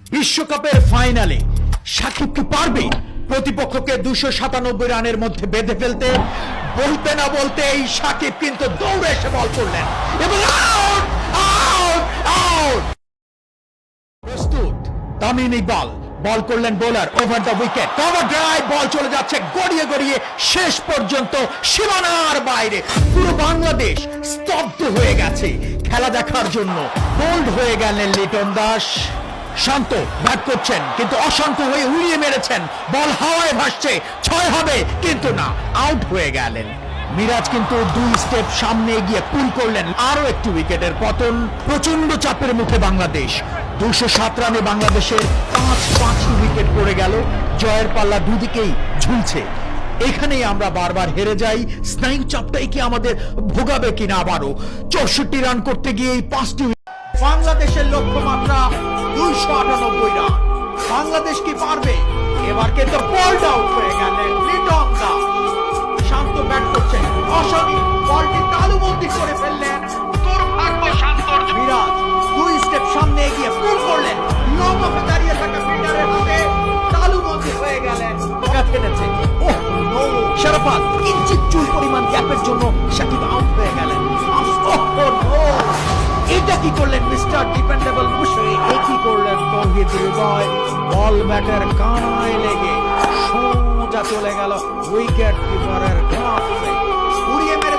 বিশ্বকাপের ফাইনালে সাকিব কি পারবে প্রতিপক্ষকে 297 রানের মধ্যে বেঁধে ফেলতে? বলতে না বলতে এই সাকিব কিন্তু দৌড়ে এসে বল করলেন এবং আউট আউট আউট। প্রস্তুত তামিম ইকবাল বল করলেন bowler over the wicket, cover drive, ball চলে যাচ্ছে গড়িয়ে গড়িয়ে শেষ পর্যন্ত সীমানার বাইরে। পুরো বাংলাদেশ স্তব্ধ হয়ে গেছে খেলা দেখার জন্য। বোল্ড হয়ে গেলেন লিটন দাস। শান্ত ব্যাট করছেন কিন্তু অশান্ত হয়ে উড়িয়ে মেরেছেন, বল হাওয়ায় ভাসছে, 6 হবে কিন্তু না, আউট হয়ে গেলেন। মিরাজ কিন্তু 2 স্টেপ সামনে এগিয়ে পুল করলেন, আরো একটি উইকেটের পতন। প্রচন্ড চাপের মুখে বাংলাদেশ। 207 রানে বাংলাদেশের 5 উইকেট পড়ে গেল। জয়ের পাল্লা দুদিকেই ঝুলছে। এখানেই আমরা বারবার হেরে যাই। স্নায়ু চাপটাই কি আমাদের ভোগাবে কিনা আবারও? 64 রান করতে গিয়ে এই 5টি বাংলাদেশের লক্ষ্যমাত্রা 298 রান। বাংলাদেশ কি পারবে? এবার কিন্তু বোল্ড আউট হয়ে গেলেন লিটন দাস। শান্ত ব্যাট করছেন, অশনি বলটি তালুবন্দি করে ফেললেন। দুর্ভাগ্য শান্তর। মিরাজ 2 স্টেপ সামনে এগিয়ে পুল করলেন, লং অফে দাঁড়িয়ে থাকা ফিল্ডারের হাতে তালুবন্দি হয়ে গেলেন। ফেলেছে, ওহ নো, শরাফত কিঞ্চিত চুল পরিমাণ গ্যাপের জন্য সাকিব আউট হয়ে গেলেন। ওহ নো, এটা কি করলেন মিস্টার ডিপেন্ডেবল মুশফিক? কি করলেন তৌহিদ হৃদয়? বল ব্যাটের কানায় লেগে সোজা চলে গেল উইকেট কিপারের গ্লাভসে, উড়িয়ে মেরে